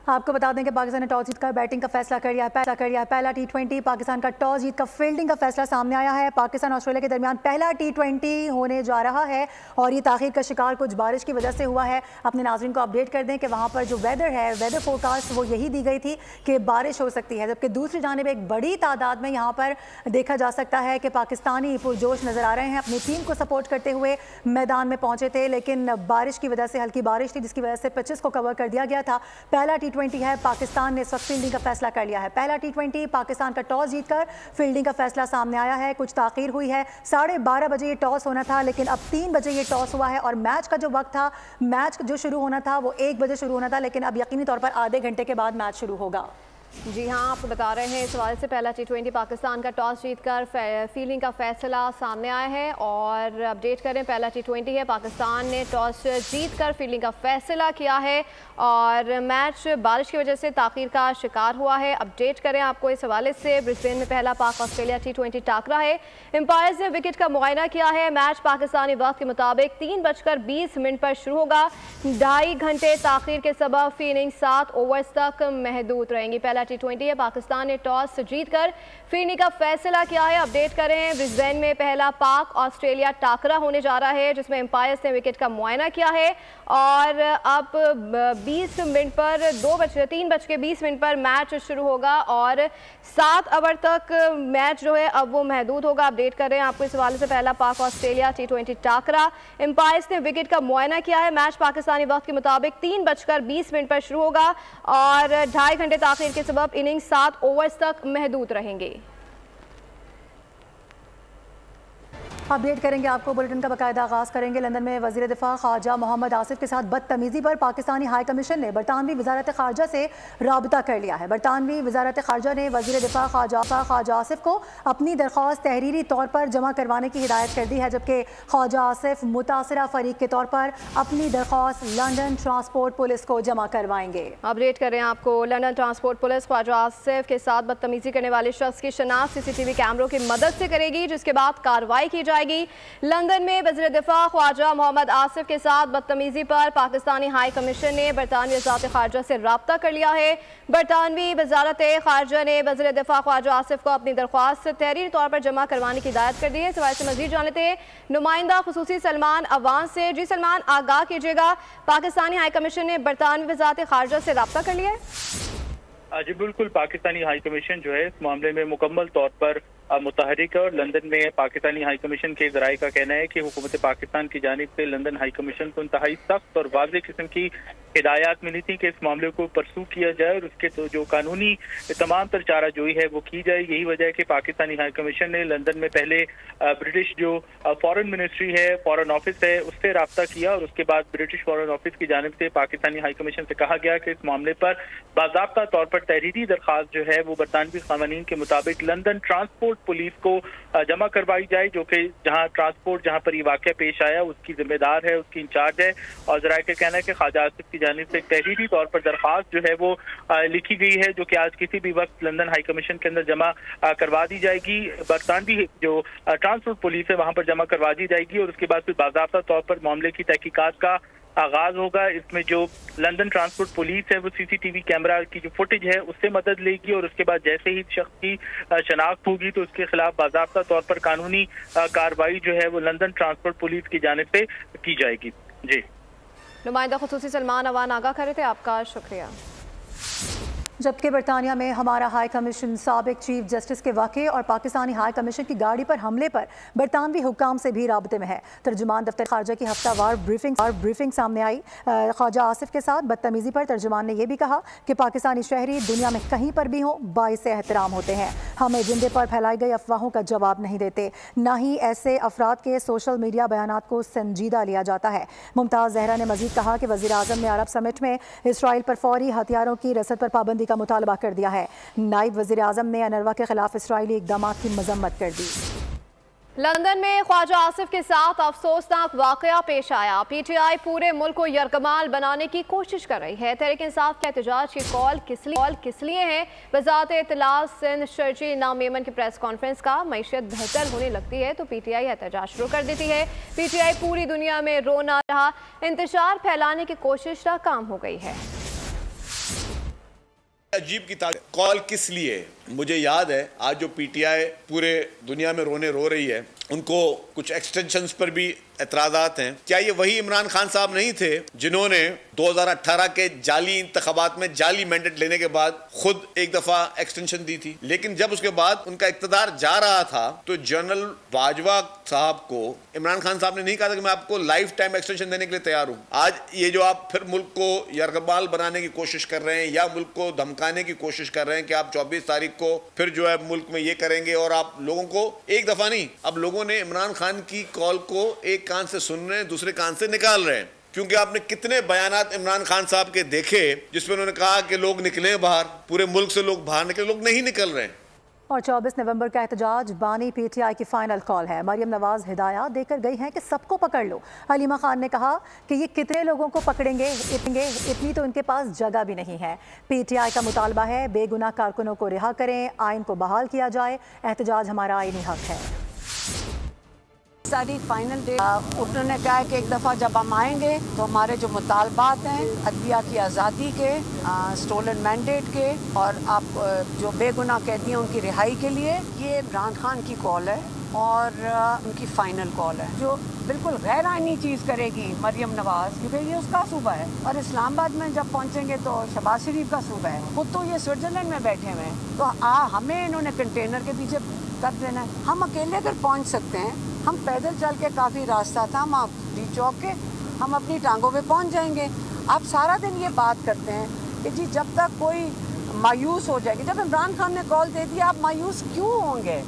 आपको बता दें कि पाकिस्तान ने टॉस जीतकर बैटिंग का फैसला कर लिया है। पहला T20 पाकिस्तान का टॉस जीतकर फील्डिंग का फैसला सामने आया है। पाकिस्तान ऑस्ट्रेलिया के दरमियान पहला T20 होने जा रहा है और ये ताखीर का शिकार कुछ बारिश की वजह से हुआ है। अपने नाज़रीन को अपडेट कर दें कि वहाँ पर जो वेदर है, वेदर फोरकास्ट वो यही दी गई थी कि बारिश हो सकती है, जबकि दूसरी जानिब एक बड़ी तादाद में यहाँ पर देखा जा सकता है कि पाकिस्तानी पुरजोश नज़र आ रहे हैं, अपनी टीम को सपोर्ट करते हुए मैदान में पहुँचे थे, लेकिन बारिश की वजह से, हल्की बारिश थी जिसकी वजह से पिचेस को कवर कर दिया गया था। पहला T20 है, पाकिस्तान ने इस वक्त फील्डिंग का फैसला कर लिया है। पहला T20 पाकिस्तान का टॉस जीतकर फील्डिंग का फैसला सामने आया है। कुछ ताखीर हुई है, 12:30 बजे ये टॉस होना था, लेकिन अब 3 बजे ये टॉस हुआ है और मैच का जो वक्त था, मैच जो शुरू होना था वो 1 बजे शुरू होना था, लेकिन अब यकीनी तौर पर आधे घंटे के बाद मैच शुरू होगा। जी हाँ, आपको बता रहे हैं इस हवाले से पहला T20 पाकिस्तान का टॉस जीतकर फील्डिंग का फैसला सामने आया है और अपडेट करें, पहला T20 है, पाकिस्तान ने टॉस जीतकर फील्डिंग का फैसला किया है और मैच बारिश की वजह से ताखीर का शिकार हुआ है। अपडेट करें आपको इस हवाले से, ब्रिस्बेन में पहला पाक ऑस्ट्रेलिया T20 टाकरा है। एम्पायर्स ने विकेट का मुआयना किया है। मैच पाकिस्तानी वक्त के मुताबिक 3:20 पर शुरू होगा। 2.5 घंटे ताखीर के सबब फी इनिंग 7 ओवर्स तक महदूद रहेंगी। पहला T20 है, पाकिस्तान ने टॉस जीतकर फील्डिंग का फैसला किया है। अपडेट करें, ब्रिस्बेन में पहला पाक ऑस्ट्रेलिया टाकरा होने जा रहा है, जिसमें एम्पायर्स ने विकेट का मुआयना किया है और अब 20 मिनट पर 3:20 पर मैच शुरू होगा और 7 ओवर तक मैच जो है अब वो महदूद होगा। अपडेट करें आपको इस हवाले से, पहला पाक ऑस्ट्रेलिया T20 टाकरा, एम्पायर्स ने विकेट का मुआयना किया है। मैच पाकिस्तानी वक्त के मुताबिक 3:20 पर शुरू होगा और 2.5 घंटे ताखीर के सबब इनिंग 7 ओवर्स तक महदूद रहेंगे। अपडेट करेंगे आपको, बुलेटिन का बाकायदा आगाज़ करेंगे। लंदन में वज़ीर दिफा ख्वाजा मोहम्मद आसिफ के साथ बदतमीज़ी पर पाकिस्तानी हाई कमीशन ने बरतानवी वज़ारत ख़ारजा से राबता कर लिया है। बरतानवी वज़ारत ख़ारजा ने वज़ीर दिफा ख्वाजा आसिफ को अपनी दरख्वास्त तहरीरी तौर पर जमा करवाने की हिदायत कर दी है, जबकि ख्वाजा आसिफ मुतासरा फ़रीक के तौर पर अपनी दरख्वास्त लंदन ट्रांसपोर्ट पुलिस को जमा करवाएंगे। अपडेट करें आपको, London transport police Khawaja Asif के साथ बदतमीज़ी करने वाले शख्स की शनाख्त CCTV कैमरों की मदद से करेगी, जिसके बाद कार्रवाई की लंदन में वज़ीर दिफा ख्वाजा मोहम्मद आसिफ के साथ बदतमीजी पर पाकिस्तानी हाई कमीशन ने बरतानवी वज़ारत ख़ारजा से राब्ता कर लिया है। बरतानवी वज़ारत ख़ारजा ने वज़ीर दिफा ख्वाजा आसिफ को अपनी दरख्वास्त तहरीरी तौर पर जमा करवाने की हिदायत कर दी है। इस हवाले से मज़ीद जान लेते हैं नुमाइंदा खुसूसी सलमान अवान से। जी सलमान, आगाह कीजिएगा, पाकिस्तानी हाई कमीशन ने बरतानवी वज़ारत ख़ारजा से राब्ता कर लिया है? जी बिल्कुल, पाकिस्तानी हाई कमीशन जो है इस मामले में मुकम्मल तौर पर मुतहरिक है और लंदन में पाकिस्तानी हाई कमीशन के ज़राए का कहना है कि हुकूमत पाकिस्तान की जानिब से लंदन हाई कमीशन को इंतहाई सख्त और वाज़ेह किस्म की हिदायत मिली थी कि इस मामले को परसू किया जाए और उसके तो जो कानूनी तमाम तर चाराजोई है वो की जाए। यही वजह है कि पाकिस्तानी हाई कमीशन ने लंदन में पहले ब्रिटिश जो फॉरेन मिनिस्ट्री है, फॉरेन ऑफिस है, उससे रब्ता किया और उसके बाद ब्रिटिश फॉरेन ऑफिस की जानिब से पाकिस्तानी हाई कमीशन से कहा गया कि इस मामले पर बाज़ाब्ता तौर पर तहरीरी दरख्वास्त जो है वो बरतानवी कानून के मुताबिक लंदन ट्रांसपोर्ट पुलिस को जमा करवाई जाए, जो कि जहां पर ये वाक़या पेश आया उसकी जिम्मेदार है, उसकी इंचार्ज है। और ज़राए का कहना है कि ख्वाजा आसिफ की जानिब से तहरीरी तौर पर दरख्वास्त जो है वो लिखी गई है, जो कि आज किसी भी वक्त लंदन हाई कमीशन के अंदर जमा करवा दी जाएगी। बरतानवी जो ट्रांसपोर्ट पुलिस है वहां पर जमा करवा दी जाएगी और उसके बाद फिर बाज़ाब्ता तौर पर मामले की तहकीकात का आगाज होगा। इसमें जो लंदन ट्रांसपोर्ट पुलिस है वो CCTV कैमरा की जो फुटेज है उससे मदद लेगी और उसके बाद जैसे ही शख्स की शनाख्त होगी तो उसके खिलाफ बाज़ाब्ता तौर पर कानूनी कार्रवाई जो है वो लंदन ट्रांसपोर्ट पुलिस की जानिब से की जाएगी। जी, नुमाइंदा खुसूसी सलमान अवान आगाह कर रहे थे, आपका शुक्रिया। जबकि बरतानिया में हमारा हाई कमीशन साबिक चीफ जस्टिस के वाक़े और पाकिस्तानी हाई कमीशन की गाड़ी पर हमले पर बरतानवी हुक्काम से भी राबते में है। तर्जुमान दफ्तर खारजा की हफ्तावार ब्रीफिंग सामने आई। ख्वाजा आसिफ के साथ बदतमीज़ी पर तर्जुमान ने यह भी कहा कि पाकिस्तानी शहरी दुनिया में कहीं पर भी हों बाइस एहतराम होते हैं। हम एजेंडे पर फैलाई गई अफवाहों का जवाब नहीं देते, न ही ऐसे अफराद के सोशल मीडिया बयानात को संजीदा लिया जाता है। मुमताज़ जहरा ने मजीद कहा कि वज़ीर आज़म ने अरब समिट में इसराइल पर फौरी हथियारों की रसद पर पाबंदी का मुतालबा कर दिया है। नायब वज़ीर आज़म ने अनरवा के खिलाफ इसराइली इक़दामात की मजम्मत कर दी। लंदन में ख्वाजा आसिफ के साथ अफसोसनाक वाक़या पेश आया। PTI पूरे मुल्क को यरगमाल बनाने की कोशिश कर रही है। तहरीक इंसाफ के एहतजाज की कॉल किस लिए है? वज़ारत इत्तलात सिंध शर्जी इनाम मेमन की प्रेस कॉन्फ्रेंस का मैशियत बेहतर होने लगती है तो PTI एहतजाज शुरू कर देती है। PTI पूरी दुनिया में रो ना रहा, इंतशार फैलाने की कोशिश नाकाम हो गई है। अजीब की कॉल किस लिए? मुझे याद है आज जो पीटीआई पूरे दुनिया में रो रही है, उनको कुछ एक्सटेंशंस पर भी एतराज़ात हैं। क्या ये वही इमरान खान साहब नहीं थे जिन्होंने 2018 के जाली इंतखाबात में जाली मैंडेट लेने के बाद खुद एक दफा एक्सटेंशन दी थी? लेकिन जब उसके बाद उनका इक़्तिदार जा रहा था तो जनरल बाजवा साहब को इमरान खान साहब ने नहीं कहा था कि मैं आपको लाइफ टाइम एक्सटेंशन देने के लिए तैयार हूं। आज ये जो आप फिर मुल्क को यरगबाल बनाने की कोशिश कर रहे हैं या मुल्क को धमकाने की कोशिश कर रहे हैं कि आप 24 तारीख को फिर जो है मुल्क में ये करेंगे, और आप लोगों को एक दफा नहीं, अब लोगों ने इमरान खान की कॉल को एक कान से सुन रहे हैं, दूसरे कान से निकाल रहे हैं। क्योंकि आपने कितने बयानात इमरान खान साहब के देखे जिसमें उन्होंने कहा कि लोग निकले बाहर, पूरे मुल्क से लोग बाहर निकले, लोग नहीं निकल रहे हैं। और 24 नवंबर का एहतजाज बानी पीटीआई की फाइनल कॉल है। मरियम नवाज हिदायत देकर गई हैं कि सबको पकड़ लो। हलीमा खान ने कहा कि ये कितने लोगों को पकड़ेंगे, इतनी तो उनके पास जगह भी नहीं है। पीटीआई का मुतालबा है बेगुनाह कारकुनों को रिहा करें, आइन को बहाल किया जाए, एहतजाज हमारा आईनी हक है। सारी फाइनल डेट उन्होंने कहा है कि एक दफ़ा जब हम आएंगे तो हमारे जो मुतालबात हैं अदलिया की आज़ादी के, स्टोलन मैंडेट के और आप जो बेगुनाह कैदी हैं उनकी रिहाई के लिए, ये इमरान खान की कॉल है और उनकी फ़ाइनल कॉल है जो बिल्कुल गैर आइनी चीज़ करेगी मरियम नवाज़, क्योंकि ये उसका सूबा है। और इस्लामाबाद में जब पहुँचेंगे तो शहबाज शरीफ का सूबा है, खुद तो ये स्विट्ज़रलैंड में बैठे हुए हैं, तो हमें इन्होंने कंटेनर के पीछे कर देना है। हम अकेले अगर पहुँच सकते हैं, हम पैदल चल के काफ़ी रास्ता था, हम डी चौक के हम अपनी टांगों पे पहुंच जाएंगे। आप सारा दिन ये बात करते हैं कि जी जब तक कोई मायूस हो जाएगी, जब इमरान खान ने कॉल दे दिया आप मायूस क्यों होंगे?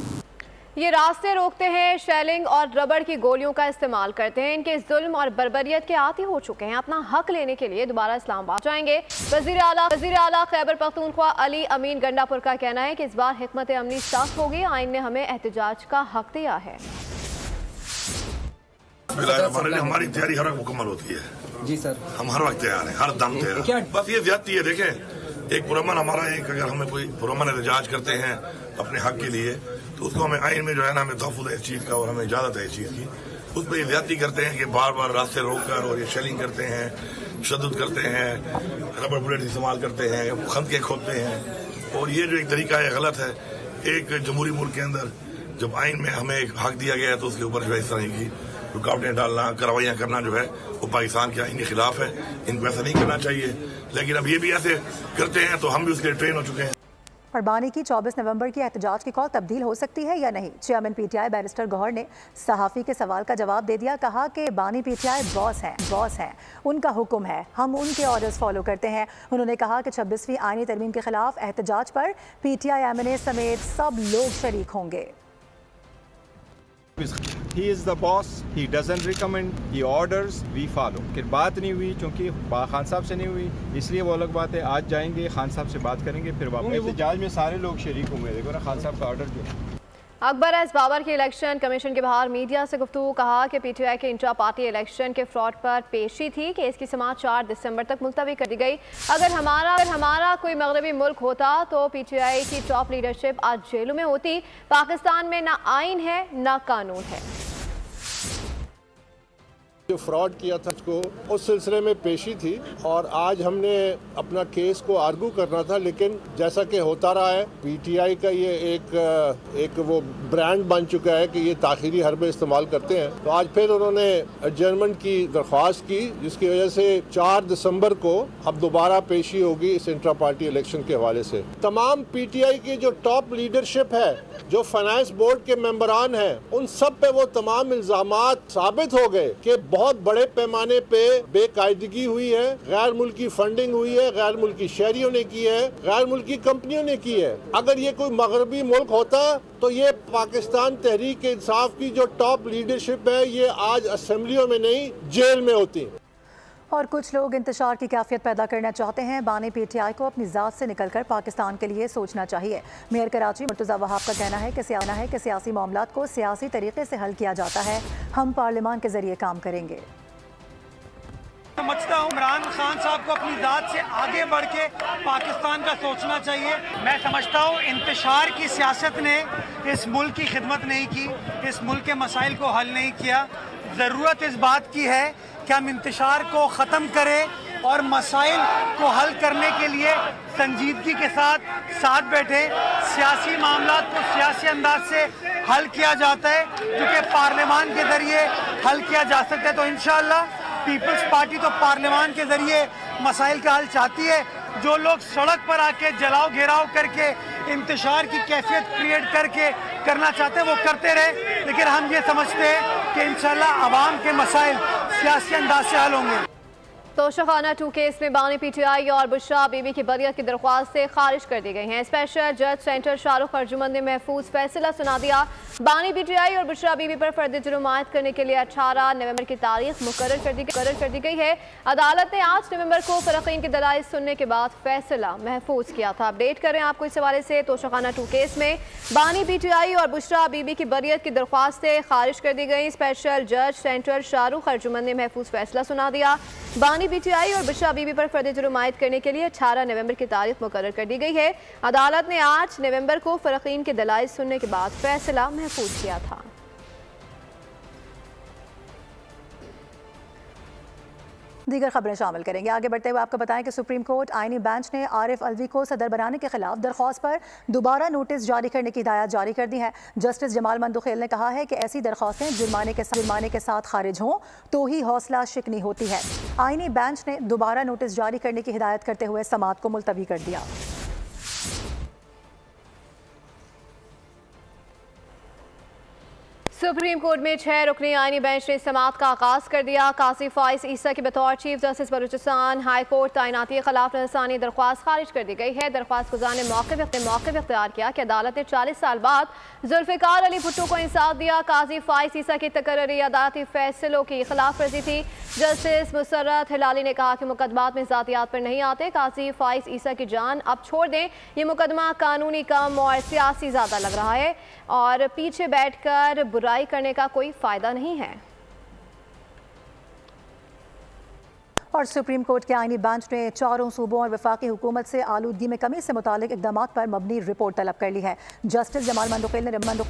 ये रास्ते रोकते हैं, शेलिंग और रबड़ की गोलियों का इस्तेमाल करते हैं, इनके जुल्म और बर्बरियत के आदी हो चुके हैं। अपना हक लेने के लिए दोबारा इस्लामाबाद जाएंगे। वज़ीर आला खैबर पख्तूनख्वा अली अमीन गंडापुर का कहना है कि इस बार हिकमत अमली सख्त होगी, आइन ने हमें एहतजाज का हक दिया है। हमारी तैयारी हर वक्त मुकम्मल होती है जी सर, हम हर वक्त तैयार हैं, हर दम तैयार। बस ये ज्यादती है, देखें एक पुरअमन हमारा एक, अगर हमें कोई पुरअमन एहतजाज करते हैं अपने हक के लिए तो उसको हमें आइन में जो है ना हमें तहफ़्फ़ुज़ है इस चीज़ का और हमें इजाज़त है इस चीज़ की। उस पर ये ज्यादती करते हैं कि बार बार रास्ते रोक कर और ये शेलिंग करते हैं, तशद्दुद करते हैं, रबर बुलेट इस्तेमाल करते हैं, खंदके खोदते हैं, और ये जो एक तरीका है गलत है। एक जमहूरी मुल्क के अंदर जब आइन में हमें एक हक दिया गया है तो उसके ऊपर जो है इस तरह की रुकावटें डालना, कार्रवाइयाँ करना जो है वो पाकिस्तान के आइन के खिलाफ है, इनको ऐसा नहीं करना चाहिए। लेकिन अब ये भी ऐसे करते हैं तो हम भी उसके ट्रेन हो चुके हैं। और बानी की 24 नवंबर की एहतजाज की कॉल तब्दील हो सकती है या नहीं? चेयरमैन पीटीआई बैरिस्टर गौहर ने सहाफ़ी के सवाल का जवाब दे दिया। कहा कि बानी पीटीआई बॉस हैं, उनका हुक्म है, हम उनके ऑर्डर्स फॉलो करते हैं। उन्होंने कहा कि 26वीं आईनी तरमीम के खिलाफ एहतजाज पर पीटीआई एमएनए समेत सब लोग शरीक होंगे। He is the boss, he doesn't recommend, he orders, we follow। फिर बात नहीं हुई चूँकि खान साहब से नहीं हुई, इसलिए वो अलग बात है। आज जाएंगे खान साहब से बात करेंगे, फिर वापस एहतजाज में सारे लोग शरीक होंगे। देखो ना खान साहब का ऑर्डर जो है। अकबर एस बाबर की इलेक्शन कमीशन के बाहर मीडिया से गुफ्तगू, कहा कि पीटीआई के इंट्रा पार्टी इलेक्शन के फ्रॉड पर पेशी थी कि इसकी समाअत 4 दिसंबर तक मुलतवी कर दी गई। अगर हमारा कोई मगरबी मुल्क होता तो पीटीआई की टॉप लीडरशिप आज जेलों में होती। पाकिस्तान में ना आइन है ना कानून है। जो फ्रॉड किया था उसको उस सिलसिले में पेशी थी और आज हमने अपना केस को आर्गू करना था, लेकिन जैसा कि होता रहा है पीटीआई का ये एक वो ब्रांड बन चुका है कि ये ताखीरी हरबे इस्तेमाल करते हैं। तो आज फिर उन्होंने एडजर्नमेंट की दरख्वास्त की, जिसकी वजह से 4 दिसंबर को अब दोबारा पेशी होगी इस इंट्रा पार्टी इलेक्शन के हवाले से। तमाम पीटीआई की जो टॉप लीडरशिप है, जो फाइनेंस बोर्ड के मेंबरान हैं, उन सब पे वो तमाम इल्जामात साबित हो गए कि बहुत बड़े पैमाने पे बेकायदगी हुई है, गैर मुल्की फंडिंग हुई है, गैर मुल्की शहरियों ने की है, गैर मुल्की कंपनियों ने की है। अगर ये कोई मगरबी मुल्क होता तो ये पाकिस्तान तहरीक इंसाफ की जो टॉप लीडरशिप है ये आज असेंबलियों में नहीं जेल में होती। और कुछ लोग इंतशार की कैफियत पैदा करना चाहते हैं। बानी पीटीआई को अपनी ज़ात से निकलकर पाकिस्तान के लिए सोचना चाहिए। मेयर कराची मुर्तज़ा वहाब का कहना है कि सियासी मामलात को सियासी तरीके से हल किया जाता है। हम पार्लियामान के जरिए काम करेंगे। समझता हूँ इमरान खान साहब को अपनी ज़ात से आगे बढ़ के पाकिस्तान का सोचना चाहिए। मैं समझता हूँ इंतशार की सियासत ने इस मुल्क की खिदमत नहीं की, इस मुल्क के मसाइल को हल नहीं किया। ज़रूरत इस बात की है कि हम इंतशार को ख़त्म करें और मसाइल को हल करने के लिए संजीदगी के साथ बैठे। सियासी मामला को सियासी अंदाज से हल किया जाता है, क्योंकि पार्लियामान के ज़रिए हल किया जा सकता है। तो इंशाअल्लाह पीपल्स पार्टी तो पार्लियामान के ज़रिए मसाइल का हल चाहती है। जो लोग सड़क पर आके जलाओ घेराव करके इंतशार की कैफियत क्रिएट करके करना चाहते हैं वो करते रहे, लेकिन हम ये समझते हैं कि इंशाअल्लाह आवाम के मसाइल सियासी अंदाज से हल होंगे। तोशाखाना 2 केस में बानी पीटीआई और बुशरा बीबी की बरियत की दरख्वास्त से खारिज कर दी गई हैं। स्पेशल जज सेंटर शाहरुख अर्जुमंद ने महफूज फैसला सुना दिया। बानी पीटीआई और बुशरा बीबी पर फर्द जुर्म आयद करने के लिए 18 नवंबर की तारीख मुकर्रर कर दी गई है। अदालत ने 8 नवंबर को फरक़ीन की दलाइल सुनने के बाद फैसला महफूज किया था। अपडेट करें आपको इस हवाले से। तोशाखाना 2 केस में बानी पीटीआई और बुशरा बीबी की बरियत की दरख्वास्त से खारिज कर दी गई। स्पेशल जज सेंटर शाहरुख अर्जुमंद ने महफूज फैसला सुना दिया। बानी पीटीआई और बुशरा बीबी पर फर्द जुर्म आयद करने के लिए 18 नवंबर की तारीख मुकर्रर कर दी गई है। अदालत ने 8 नवंबर को फरक़ीन के दलाइल सुनने के बाद फैसला महफूज किया था। दीगर खबरें शामिल करेंगे। आगे बढ़ते हुए आपको बताएं कि सुप्रीम कोर्ट आईनी बेंच ने आरिफ अलवी को सदर बनाने के खिलाफ दरख्वास्त पर दोबारा नोटिस जारी करने की हिदायत जारी कर दी है। जस्टिस जमाल मंदुखेल ने कहा है कि ऐसी दरख्वास्तें जुर्माने के साथ खारिज हों तो ही हौसला शिकनी होती है। आईनी बेंच ने दोबारा नोटिस जारी करने की हिदायत करते हुए समाअत को मुलतवी कर दिया। सुप्रीम कोर्ट में 6 रुकनी आईनी बेंच ने समाअत का आगाज कर दिया। काजी फाइज ईसा की बतौर chief justice Balochistan high court तैनाती के खिलाफ रसानी दरख्वास्त खारिज कर दी गई है। दरख्वास्त गुजार ने मौक़िफ़ इख्तियार किया कि अदालत ने 40 साल बाद जुल्फ़िकार अली भुट्टो को इंसाफ दिया। काजी फाइज ईसा की तकर्री अदालती फैसलों की खिलाफ वर्जी थी। जस्टिस मुसर्रत हिलाली ने कहा कि मुकदमात में ज़ातियात पर नहीं आते। काजी फाइज ईसा की जान अब छोड़ दें, ये मुकदमा कानूनी कम और सियासी ज़्यादा लग रहा है और पीछे बैठकर बुराई करने का कोई फायदा नहीं है। और सुप्रीम कोर्ट के आईनी बेंच ने 4 सूबों और वफाकी हुकूमत से आलूदगी में कमी से मुतालिक इक़दामात पर मबनी रिपोर्ट तलब कर ली है। जस्टिस जमाल मंदुखेल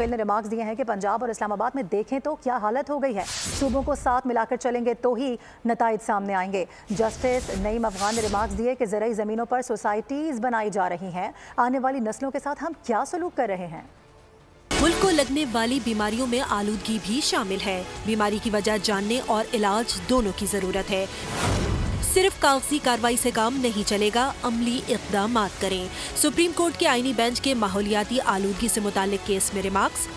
ने रिमार्क्स दिए हैं कि पंजाब और इस्लामाबाद में देखें तो क्या हालत हो गई है। सूबों को साथ मिलाकर चलेंगे तो ही नताइज सामने आएंगे। जस्टिस नईम अफगान ने रिमार्क्स दिए कि ज़रई ज़मीनों पर सोसाइटीज़ बनाई जा रही हैं, आने वाली नस्लों के साथ हम क्या सलूक कर रहे हैं। मुल्क को लगने वाली बीमारियों में आलूदगी भी शामिल है। बीमारी की वजह जानने और इलाज दोनों की जरूरत है। सिर्फ कागजी कार्रवाई से काम नहीं चलेगा, अमली इक़दामात करें। सुप्रीम कोर्ट के आईनी बेंच के माहौलियाती आलूदगी से मुतालिक केस में रिमार्क्स।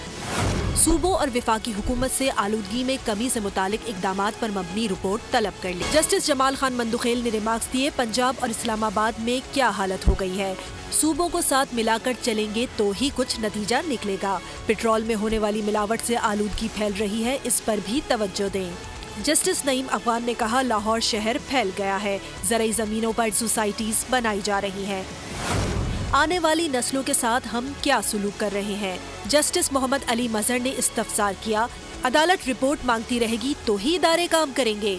सूबों और वफाकी हुकूमत से आलूदगी में कमी से मुतालिक इक़दामात पर मबनी रिपोर्ट तलब कर ली। जस्टिस जमाल खान मंदुखेल ने रिमार्क्स दिए, पंजाब और इस्लामाबाद में क्या हालत हो गई है। सूबों को साथ मिलाकर चलेंगे तो ही कुछ नतीजा निकलेगा। पेट्रोल में होने वाली मिलावट से आलूदगी फैल रही है, इस पर भी तवज्जो दें। जस्टिस नईम अफगान ने कहा, लाहौर शहर फैल गया है, ज़रई ज़मीनों पर सोसाइटीज बनाई जा रही हैं। आने वाली नस्लों के साथ हम क्या सलूक कर रहे हैं। जस्टिस मोहम्मद अली मजहर ने इस्तफसार किया, अदालत रिपोर्ट मांगती रहेगी तो ही इदारे काम करेंगे।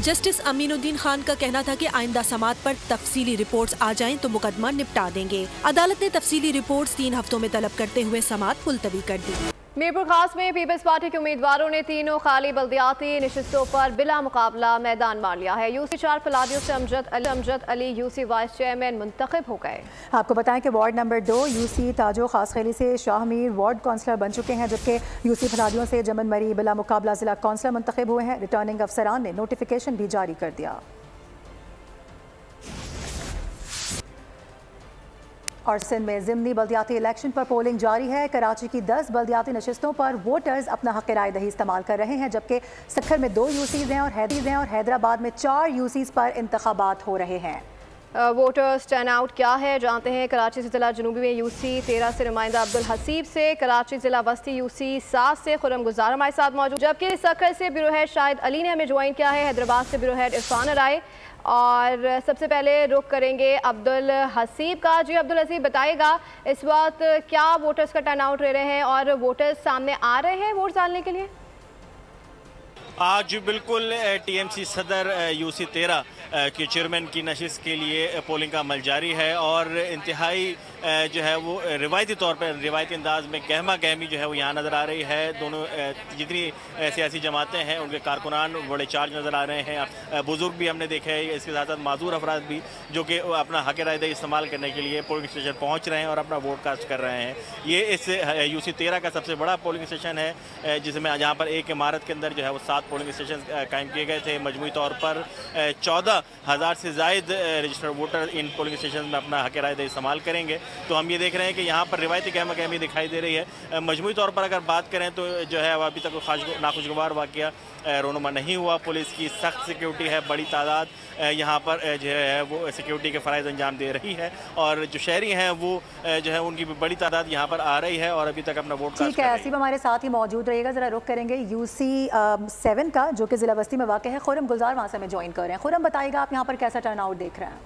जस्टिस अमीनुद्दीन खान का कहना था कि आइंदा समाअत पर तफसीली रिपोर्ट्स आ जाएं तो मुकदमा निपटा देंगे। अदालत ने तफसीली रिपोर्ट्स 3 हफ्तों में तलब करते हुए समाअत मुलतवी कर दी। मीरपुर खास में पीपल्स पार्टी के उम्मीदवारों ने तीनों खाली बल्दियाती नशिस्तों पर बिला मुकाबला मैदान मार लिया है। यूसी 4 फलादियों से Amjad Ali UC vice chairman मुंतखब हो गए। आपको बताएं कि वार्ड नंबर 2 यूसी ताजो खासखेली से शाह मीर वार्ड काउंसलर बन चुके हैं, जबकि यूसी फलादियों से जमन मरी बिला मुकाबला जिला काउंसलर मुंतखब हुए हैं। रिटर्निंग अफसरान ने नोटिफिकेशन भी जारी कर दिया। और सिंध में ज़िमनी बल्दियाती इलेक्शन पर पोलिंग जारी है। कराची की 10 बल्दियाती नशिस्तों पर वोटर्स अपना हक़ राय दही इस्तेमाल कर रहे हैं, जबकि सक्खर में 2 यूसीज़ हैं और हैदराबाद में 4 यूसीज़ पर इंतखाबात हो रहे हैं। वोटर्स टर्न आउट क्या है जानते हैं। कराची से जिला जनूबी में यूसी 13 से नुमाइंदा अब्दुल हसीब से, कराची जिला वस्ती यूसी 7 से खुरम गुजार हमारे साथ मौजूद, जबकि सक्खर से ब्यूरो हेड शाहिद अली ने हमें ज्वाइन किया है। हैदराबाद से ब्यूरो हेड इरफान राय। और सबसे पहले रुख करेंगे अब्दुल हसीब का। जी अब्दुल हसीब, बताइएगा इस वक्त क्या वोटर्स का टर्न आउट ले रहे हैं और वोटर्स सामने आ रहे हैं वोट डालने के लिए? आज बिल्कुल टीएमसी सदर यूसी 13 के चेयरमैन की नशिस्त के लिए पोलिंग का अमल जारी है और इंतहाई जो है वो रिवायती तौर पर रिवायती अंदाज में गहमा गहमी जो है वो यहाँ नज़र आ रही है। दोनों जितनी सियासी जमातें हैं उनके कारकुनान बड़े चार्ज नज़र आ रहे हैं, बुजुर्ग भी हमने देखे हैं, इसके साथ साथ माजूर अफराद भी जो कि अपना हक राय इस्तेमाल करने के लिए पोलिंग स्टेशन पहुँच रहे हैं और अपना वोट कास्ट कर रहे हैं। ये इस UC 13 का सबसे बड़ा पोलिंग स्टेशन है जिसमें जहाँ पर एक इमारत के अंदर जो है वो 7 पोलिंग स्टेशन कायम किए गए थे। मजमूई तौर पर 14,000 से ज़ायद रजिस्टर्ड वोटर इन पोलिंग स्टेशन में अपना हक राय इस्तेमाल करेंगे। तो हम ये देख रहे हैं कि यहाँ पर रिवायती गहमा गहमी दिखाई दे रही है। मजमूई तौर पर अगर बात करें तो जो है अभी तक नाखुशगवार वाक़या रोनुमा नहीं हुआ। पुलिस की सख्त सिक्योरिटी है, बड़ी तादाद यहाँ पर जो है वो सिक्योरिटी के फ़राइज़ अंजाम दे रही है और जो शहरी हैं वो जो है उनकी भी बड़ी तादाद यहाँ पर आ रही है और अभी तक अपना वोट ठीक है। आसिफ हमारे साथ ही मौजूद रहेगा, ज़रा रुख करेंगे UC 7 का जो कि ज़िला बस्ती में वाक़ है। खुरम गुलजार वहाँ से हमें ज्वाइन कर रहे हैं। खुरम बताइएगा आप यहाँ पर कैसा टर्नआउट देख रहे हैं?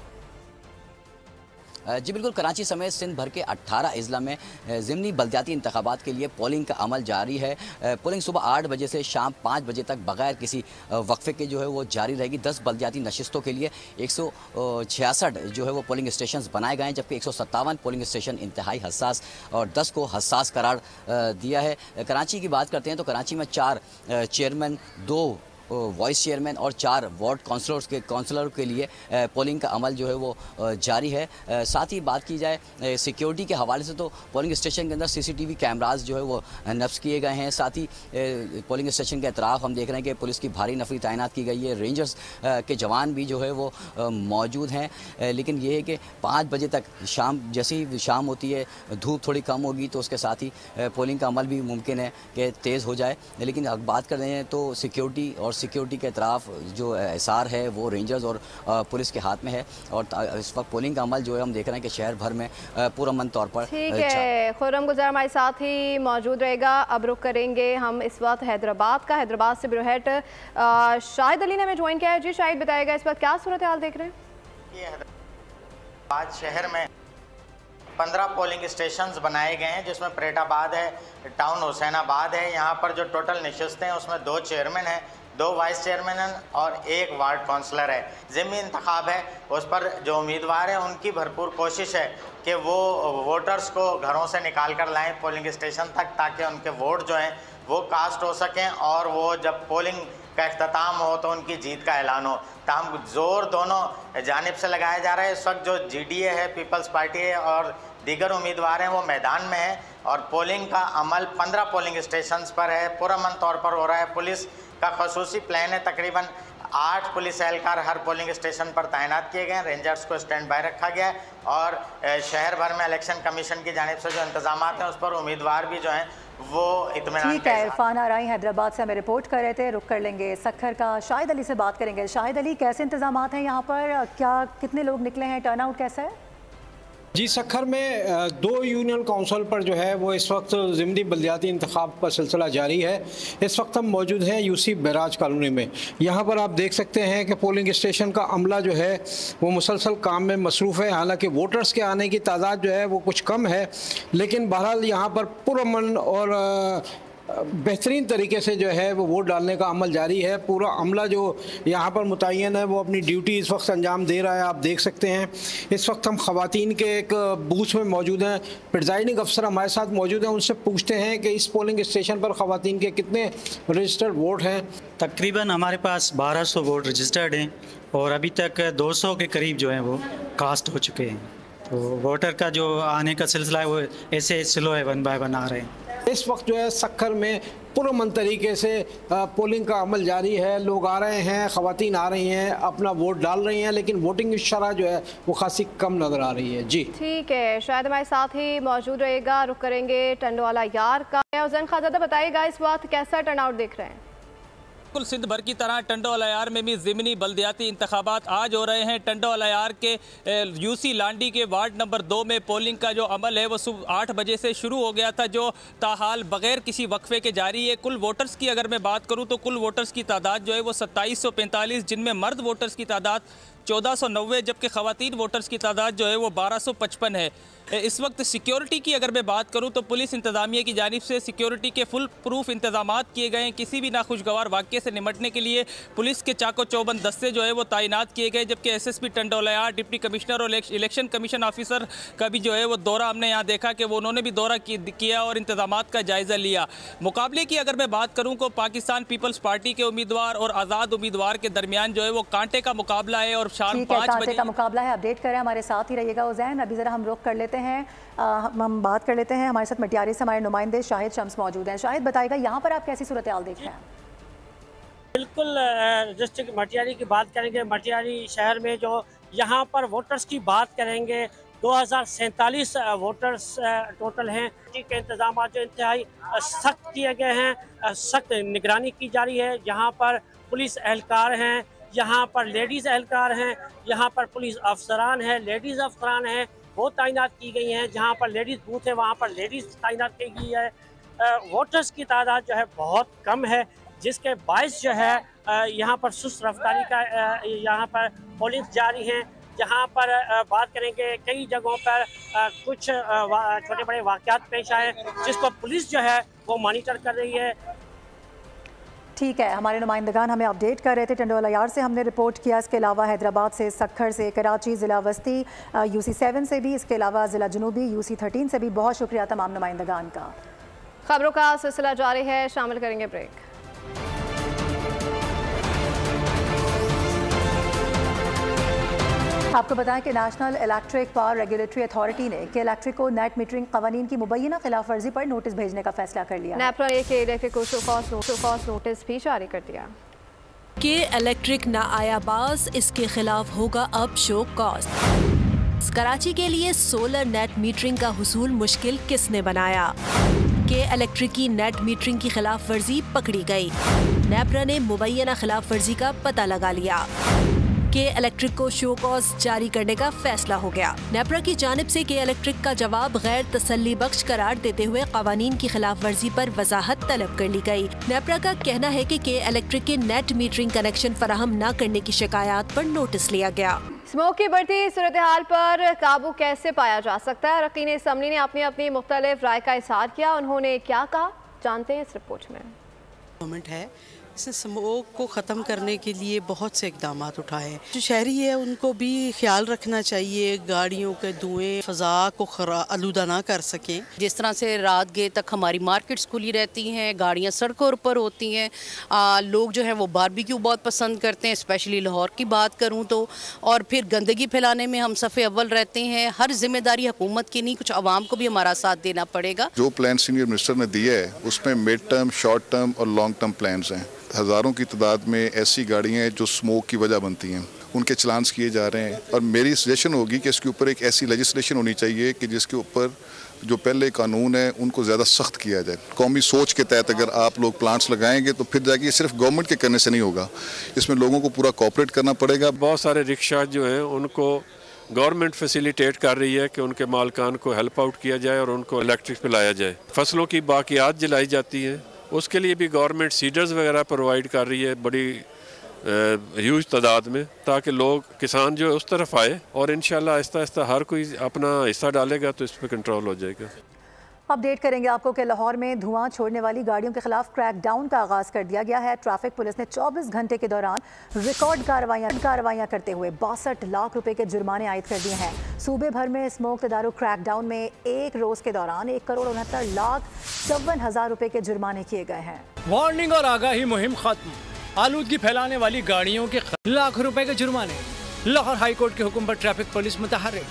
जी बिल्कुल, कराची समेत सिंध भर के 18 अजला में ज़िमनी बल्दियाती इंतखाबात के लिए पोलिंग का अमल जारी है। पोलिंग सुबह 8 बजे से शाम 5 बजे तक बगैर किसी वक्फे के जो है वो जारी रहेगी। 10 बल्दियाती नशिस्तों के लिए 166 जो है वो पोलिंग स्टेशन बनाए गए हैं, जबकि 157 पोलिंग स्टेशन इंतहाई हसास और 10 को हसास करार दिया है। कराची की बात करते हैं तो कराची में 4 चेयरमैन, 2 वाइस चेयरमैन और 4 वार्ड काउंसलर के लिए पोलिंग का अमल जो है वो जारी है। साथ ही बात की जाए सिक्योरिटी के हवाले से तो पोलिंग स्टेशन के अंदर CCTV कैमरास जो है वो नफ्स किए गए हैं। साथ ही पोलिंग स्टेशन के अतराफ हम देख रहे हैं कि पुलिस की भारी नफरी तैनात की गई है। रेंजर्स के जवान भी जो है वो मौजूद हैं। लेकिन ये है कि 5 बजे तक शाम जैसे ही शाम होती है धूप थोड़ी कम होगी तो उसके साथ ही पोलिंग का अमल भी मुमकिन है कि तेज़ हो जाए। लेकिन अब बात कर रहे हैं तो सिक्योरिटी के तरफ जो एहसार है वो रेंजर्स और पुलिस के हाथ में है और इस वक्त पोलिंग का अमल जो है हम देख रहे हैं कि शहर भर में पुरअमन तौर पर ठीक है। खुर्रम गुलजार हमारे साथ ही मौजूद रहेगा। अब रुख करेंगे हम इस वक्त हैदराबाद का। हैदराबाद से ब्यूरो हेड शाहिद अली ने हमें ज्वाइन किया है। जी शाहिद, बताएगा इस वक्त क्या सूरत हाल देख रहे हैं? ये हैदराबाद शहर में 15 पोलिंग स्टेशंस बनाए गए हैं जिसमें परेटाबाद है, टाउन हुसैनाबाद है। यहाँ पर जो टोटल नशिस्तें हैं उसमें 2 चेयरमैन हैं, 2 वाइस चेयरमैन और 1 वार्ड काउंसलर है। ज़िमनी इंतखाब है, उस पर जो उम्मीदवार हैं उनकी भरपूर कोशिश है कि वो वोटर्स को घरों से निकाल कर लाएँ पोलिंग स्टेशन तक, ताकि उनके वोट जो हैं वो कास्ट हो सकें और वो जब पोलिंग का इख्तिताम हो तो उनकी जीत का ऐलान हो। तमाम जोर दोनों जानिब से लगाया जा रहा है। इस वक्त जो GDA है, पीपल्स पार्टी है और दीगर उम्मीदवार हैं वो मैदान में है और पोलिंग का अमल 15 पोलिंग स्टेशंस पर है, पुरअमन तौर पर हो रहा है। पुलिस का खसूसी प्लान है, तकरीबन 8 पुलिस एहलकार हर पोलिंग स्टेशन पर तैनात किए गए हैं। रेंजर्स को स्टैंड बाय रखा गया है और शहर भर में इलेक्शन कमीशन की जानिब से जो इंतजाम हैं उस पर उम्मीदवार भी जो हैं वो इत्मीनान। ठीक है, इरफान आराई हैदराबाद से हमें रिपोर्ट कर रहे थे। रुक कर लेंगे सक्खर का, शाहिद अली से बात करेंगे। शाहिद अली, कैसे इंतजाम हैं यहाँ पर? क्या कितने लोग निकले हैं? टर्नआउट कैसा है? जी, सक्खर में 2 यूनियन काउंसिल पर जो है वो इस वक्त ज़िमनी बल्दियाती इंतखाब का सिलसिला जारी है। इस वक्त हम मौजूद हैं UC बैराज कॉलोनी में। यहाँ पर आप देख सकते हैं कि पोलिंग स्टेशन का अमला जो है वो मुसलसल काम में मसरूफ़ है। हालांकि वोटर्स के आने की तादाद जो है वो कुछ कम है, लेकिन बहरहाल यहाँ पर पुरअमन और बेहतरीन तरीके से जो है वो वोट डालने का अमल जारी है। पूरा अमला जो यहाँ पर मुतय्यन है वो अपनी ड्यूटी इस वक्त अंजाम दे रहा है। आप देख सकते हैं इस वक्त हम ख़वातीन के एक बूथ में मौजूद हैं। प्रिजाइडिंग अफसर हमारे साथ मौजूद हैं, उनसे पूछते हैं कि इस पोलिंग स्टेशन पर ख़वातीन के कितने रजिस्टर्ड वोट हैं। तकरीबन हमारे पास 1200 वोट रजिस्टर्ड हैं और अभी तक 200 के करीब जो हैं वो कास्ट हो चुके हैं। तो वोटर का जो आने का सिलसिला है वो ऐसे स्लो है, 1 बाय 1 आ रहे हैं। इस वक्त जो है सक्खर में पुरअमन तरीके से पोलिंग का अमल जारी है। लोग आ रहे हैं, ख़वातीन आ रही हैं, अपना वोट डाल रही हैं, लेकिन वोटिंग शरह जो है वो खासी कम नज़र आ रही है। जी ठीक है, शायद हमारे साथ ही मौजूद रहेगा। रुक करेंगे टंडोवाला यार का। उज़ैन खानज़ादा, बताइएगा इस वक्त कैसा टर्नआउट देख रहे हैं? बिल्कुल सिंध भर की तरह टंडोवाला यार में भी ज़िमनी बल्दियाती इंतखाबात आज हो रहे हैं। टंडोवाला यार के UC लांडी के वार्ड नंबर 2 में पोलिंग का जो अमल है वो सुबह 8 बजे से शुरू हो गया था, जो ताहाल बगैर किसी वक्फे के जारी है। कुल वोटर्स की अगर मैं बात करूं तो कुल वोटर्स की तादाद जो है वो 2745, जिनमें मर्द वोटर्स की तादाद 1490, जबकि ख़वातीन वोटर्स की तादाद जो है वो 1255 है। इस वक्त सिक्योरिटी की अगर मैं बात करूं तो पुलिस इंतज़ामिया की जानिब से सिक्योरिटी के फुल प्रूफ इंतजामात किए गए हैं। किसी भी नाखुशगवार वाक़े से निमटने के लिए पुलिस के चाको चौबंद दस्ते जो है वो तैनात किए गए, जबकि SSP टंडोलायार, डिप्टी कमिश्नर और इलेक्शन कमीशन ऑफिसर का भी जो है वो दौरा हमने यहाँ देखा कि वो उन्होंने भी दौरा किया और इंतजामात का जायज़ा लिया। मुकाबले की अगर मैं बात करूँ तो पाकिस्तान पीपल्स पार्टी के उम्मीदवार और आज़ाद उम्मीदवार के दरमियान जो है वो कांटे का मुकाबला है और शाम 5 बजे का मुकाबला है। अपडेट करें, हमारे साथ ही रहिएगा उज़ैन। अभी ज़रा हम रुख कर लेते हैं, हम बात कर लेते हैं। हमारे साथ मटियारी से हमारे नुमाइंदे शाहिद शम्स मौजूद हैं। शाहिद बताएगा यहाँ पर आप कैसी सूरत हाल देख रहे हैं? बिल्कुल, डिस्ट्रिक्ट मटियारी की बात करेंगे। मटियारी शहर में जो यहाँ पर वोटर्स की बात करेंगे, 2047 वोटर्स टोटल हैं। के इंतजाम जो इंतहाई सख्त किए गए हैं, सख्त निगरानी की जा रही है। यहाँ पर पुलिस एहलकार हैं, यहाँ पर लेडीज़ एहलकार हैं, यहाँ पर पुलिस अफसरान हैं, लेडीज़ अफसरान हैं, वो तैनात की गई हैं। जहाँ पर लेडीज़ बूथ है वहाँ पर लेडीज़ तैनात की गई है। वोटर्स की तादाद जो है बहुत कम है, जिसके बायस जो है यहाँ पर सुस्त रफ्तारी का यहाँ पर पोलिंग जारी है। जहाँ पर बात करेंगे कई जगहों पर कुछ छोटे बड़े वाक़यात पेश आए, जिसको पुलिस जो है वो मॉनिटर कर रही है। ठीक है, हमारे नुमाइंदगान हमें अपडेट कर रहे थे। टंडोलायार से हमने रिपोर्ट किया, इसके अलावा हैदराबाद से, सक्खर से, कराची, ज़िला वस्ती UC7 से भी, इसके अलावा ज़िला जनूबी UC13 से भी। बहुत शुक्रिया तमाम नुमाइंदगान का। खबरों का सिलसिला जारी है, शामिल करेंगे ब्रेक। आपको बताएं कि national electric power regulatory authority ने के इलेक्ट्रिक को नेट मीटरिंग कवानीन की मुबैना खिलाफ वर्जी पर नोटिस भेजने का फैसला कर लिया। नेपरा ने के इलेक्ट्रिक को शो कॉज नोटिस भी जारी कर दिया। के इलेक्ट्रिक ना आया बाज, इसके खिलाफ होगा अब शो कॉज। कराची के लिए सोलर नेट मीटरिंग का हुसूल मुश्किल किसने बनाया? के इलेक्ट्रिक की नेट मीटरिंग की खिलाफ वर्जी पकड़ी गई। नेपरा ने मुबैना खिलाफ वर्जी का पता लगा लिया। के इलेक्ट्रिक को शो कॉज जारी करने का फैसला हो गया। नेपरा की जानिब से के इलेक्ट्रिक का जवाब गैर तसल्ली बख्श करार देते हुए कवानीन की खिलाफ वर्जी पर वजाहत तलब कर ली गई। नेपरा का कहना है कि के इलेक्ट्रिक के नेट मीटरिंग कनेक्शन फराहम न करने की शिकायत पर नोटिस लिया गया। स्मोक की बढ़ती सूरत हाल पर काबू कैसे पाया जा सकता है? अरकान असम्बली ने अपनी अपनी मुख्तलिफ राय का इज़हार किया। उन्होंने क्या कहा, जानते हैं इस रिपोर्ट में। गवर्नमेंट है इसने स्मोक को ख़त्म करने के लिए बहुत से इकदाम उठाए। जो शहरी है उनको भी ख्याल रखना चाहिए, गाड़ियों के धुएं फ़ज़ा को आलूदा ना कर सकें। जिस तरह से रात गए तक हमारी मार्केट्स खुली रहती हैं, गाड़ियाँ सड़कों पर होती हैं, लोग जो हैं वो बारबेक्यू बहुत पसंद करते हैं, स्पेशली लाहौर की बात करूँ तो। और फिर गंदगी फैलाने में हम सफ़े अव्वल रहते हैं। हर जिम्मेदारी हुकूमत की नहीं, कुछ आवाम को भी हमारा साथ देना पड़ेगा। जो प्लान सीनियर मिनिस्टर ने दिया है उसमें मिड टर्म, शॉर्ट टर्म और लॉन्ग टर्म प्लान्स हैं। हज़ारों की तादाद में ऐसी गाड़ियाँ हैं जो स्मोक की वजह बनती हैं, उनके चलान्स किए जा रहे हैं। और मेरी सजेशन होगी कि इसके ऊपर एक ऐसी लेजिस्लेशन होनी चाहिए कि जिसके ऊपर जो पहले कानून है उनको ज़्यादा सख्त किया जाए। कौमी सोच के तहत अगर आप लोग प्लांट्स लगाएंगे तो फिर जाके ये सिर्फ गवर्नमेंट के करने से नहीं होगा, इसमें लोगों को पूरा कोऑपरेट करना पड़ेगा। बहुत सारे रिक्शा जो हैं उनको गवर्नमेंट फैसिलिटेट कर रही है कि उनके मालकान को हेल्प आउट किया जाए और उनको इलेक्ट्रिक पे लाया जाए। फसलों की बाकियात जलाई जाती है, उसके लिए भी गवर्नमेंट सीडर्स वगैरह प्रोवाइड कर रही है बड़ी ह्यूज तादाद में, ताकि लोग किसान जो है उस तरफ आए और इंशाल्लाह आहिस्ता आहिस्ता हर कोई अपना हिस्सा डालेगा तो इस पर कंट्रोल हो जाएगा। अपडेट करेंगे आपको कि लाहौर में धुआं छोड़ने वाली गाड़ियों के खिलाफ क्रैकडाउन का आगाज़ कर दिया गया है। ट्रैफिक पुलिस ने 24 घंटे के दौरान रिकॉर्ड कार्रवाइयाँ करते हुए 62 लाख रुपए के जुर्माने आयद कर दिए हैं। सूबे भर में स्मोक तदारुक क्रैकडाउन में एक रोज़ के दौरान 1,69,54,000 रुपए के जुर्माने किए गए हैं। वार्निंग और आगाही मुहिम खत्म, आलूदगी फैलाने वाली गाड़ियों के लाख रुपए के जुर्माने। लाहौर हाईकोर्ट के हुक्म पर ट्रैफिक पुलिस मुतहर्रिक।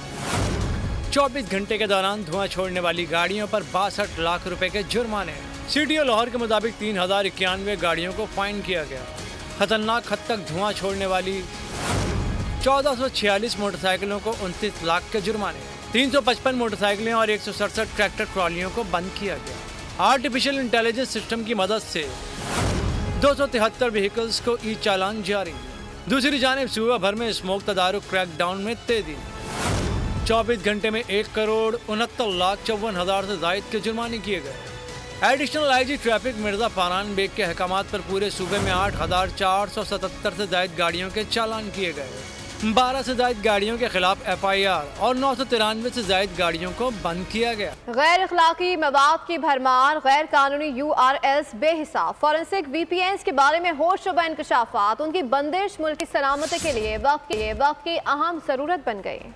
24 घंटे के दौरान धुआं छोड़ने वाली गाड़ियों पर 62 लाख रुपए के जुर्माने। CTO लाहौर के मुताबिक 3091 गाड़ियों को फाइन किया गया। खतरनाक हद तक धुआं छोड़ने वाली 1446 मोटरसाइकिलों को 29 लाख के जुर्माने। 355 मोटरसाइकिलें और 167 ट्रैक्टर ट्रॉलियों को बंद किया गया। आर्टिफिशियल इंटेलिजेंस सिस्टम की मदद से 273 व्हीकल्स को ई चालान जारी। दूसरी जानिब सूबा भर में स्मोक तदारुक क्रैकडाउन में तेजी। 24 घंटे में 1,69,54,000 से जायद के जुर्माने किए गए। Additional IG traffic Mirza Faran Baig के अहकामात पर पूरे सूबे में 8,477 से जायद गाड़ियों के चालान किए गए। 12 से ज्यादा गाड़ियों के खिलाफ FIR और 993 से ज्यादा गाड़ियों को बंद किया गया। गैर अखलाकी मवाद की भरमार, गैर कानूनी URLs बेहिसाब, फॉरेंसिक VPNs के बारे में होशरुबा इंकशाफात, उनकी बंदिश मुल्क की सलामती के लिए वक्त की अहम जरूरत बन गई।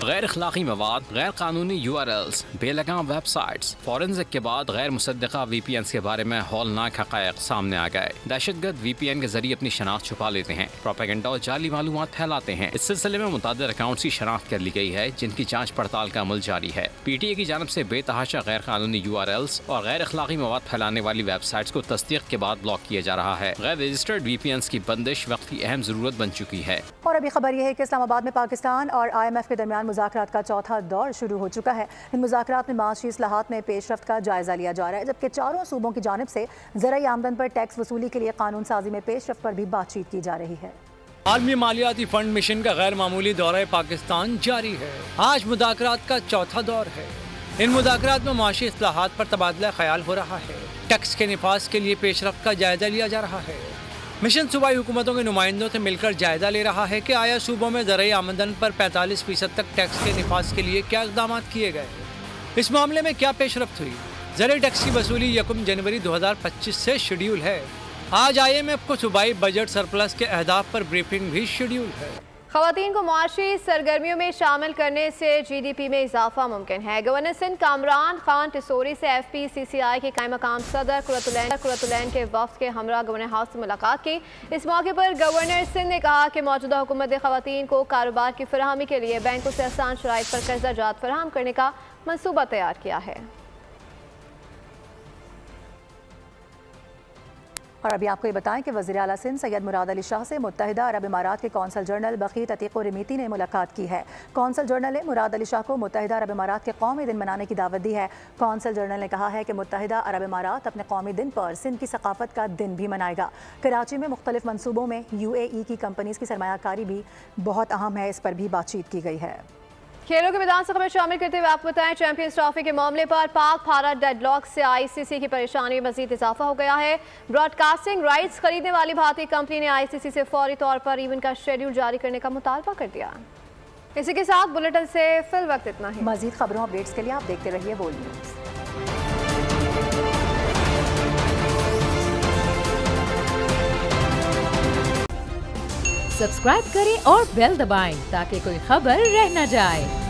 गैर अखलाकी मवाद, गैर कानूनी URLs, बेलगाम वेबसाइट्स, फॉरेंसिक के बाद गैर मुसद्दक़ा VPNs के बारे में हौलनाक हक़ाइक़ सामने आ गए। दहशतगर्द VPN के जरिए अपनी शनाख्त छुपा लेते हैं, प्रोपेगेंडा और जाली मालूमात फैलाते हैं। इस सिलसिले में मुतअद्दिद अकाउंट्स की शनाख्त कर ली गई है, जिनकी जाँच पड़ताल का अमल जारी है। PTA की जानब से बेतहाशा गैर कानूनी URLs और गैर अखलाकी मवाद फैलाने वाली वेबसाइट्स को तस्दीक के बाद ब्लॉक किया जा रहा है। गैर रजिस्टर्ड VPNs की बंदिश वक्त की अहम जरूरत बन चुकी है। और अभी खबर यह है कि इस्लामाबाद में पाकिस्तान और IMF के दरमियान मुज़ाकरात का चौथा दौर शुरू हो चुका है। इन मुज़ाकरात में माशी इस्लाहात में पेशरफ्त का जायजा लिया जा रहा है, जबकि चारों सूबों की जानिब से ज़राई आमदन पर टैक्स वसूली के लिए कानून साजी में पेशरफ्त पर भी बातचीत की जा रही है। आलमी मालियाती फंड मिशन का गैर मामूली दौरा पाकिस्तान जारी है। आज मुज़ाकरात का चौथा दौर है। इन मुज़ाकरात में माशी इस्लाहात पर तबादला ख्याल हो रहा है। टैक्स के निफाज के लिए पेशरफ्त का जायजा लिया जा रहा है। मिशन सूबाई हुकूमतों के नुमाइंदों से मिलकर जायजा ले रहा है कि आया सूबों में ज़राई आमदन पर 45% तक टैक्स के निफाज के लिए क्या इक़दाम किए गए, इस मामले में क्या पेशरफ्त हुई। ज़राई टैक्स की वसूली 1 जनवरी 2025 से शेड्यूल है। आज IMF को सूबाई बजट सरप्लस के अहदाफ पर ब्रीफिंग भी शेड्यूल है। ख़वातीन को मुआशी सरगर्मियों में शामिल करने से GDP में इजाफा मुमकिन है। गवर्नर सिंध कामरान खान टिसोरी से FPCCI के कायम मकाम सदर कुरतुलैन के वफ्द के हमरा गवर्नर हाउस से मुलाकात की। इस मौके पर गवर्नर सिंध ने कहा कि मौजूदा हुकूमत ने ख़वातीन को कारोबार की फराहमी के लिए बैंकों से आसान शराइत पर कर्जा जात फराहम करने का मनसूबा तैयार किया है। और अभी आपको ये बताएं कि वज़ीर आला सिंध सैयद मुराद अली शाह से मुत्तहिदा अरब इमारात के कौंसल जनरल बकीत अतीक़ रिमीती ने मुलाकात की है। कौंसल जनरल ने मुराद अली शाह को मुत्तहिदा अरब इमारात के कौमी दिन मनाने की दावत दी है। कौंसल जनरल ने कहा है कि मुत्तहिदा अरब इमारात अपने कौमी दिन पर सिंध की सकाफत का दिन भी मनाएगा। कराची में मुख्तलिफ मनसूबों में UAE की कंपनीज़ की सरमायाकारी भी बहुत अहम है, इस पर भी बातचीत की गई है। खेलों के मैदान से खबर शामिल करते हुए आपको बताएं, चैंपियंस ट्रॉफी के मामले पर पाक भारत डेडलॉक से ICC की परेशानी में मजीद इजाफा हो गया है। ब्रॉडकास्टिंग राइट्स खरीदने वाली भारतीय कंपनी ने ICC से फौरी तौर पर इवेंट का शेड्यूल जारी करने का मुतालबा कर दिया। इसी के साथ बुलेटिन से फिल वक्त इतना ही। मजीद खबरों अपडेट्स के लिए आप देखते रहिए बोल न्यूज़। सब्सक्राइब करें और बेल दबाएं ताकि कोई खबर रह न जाए।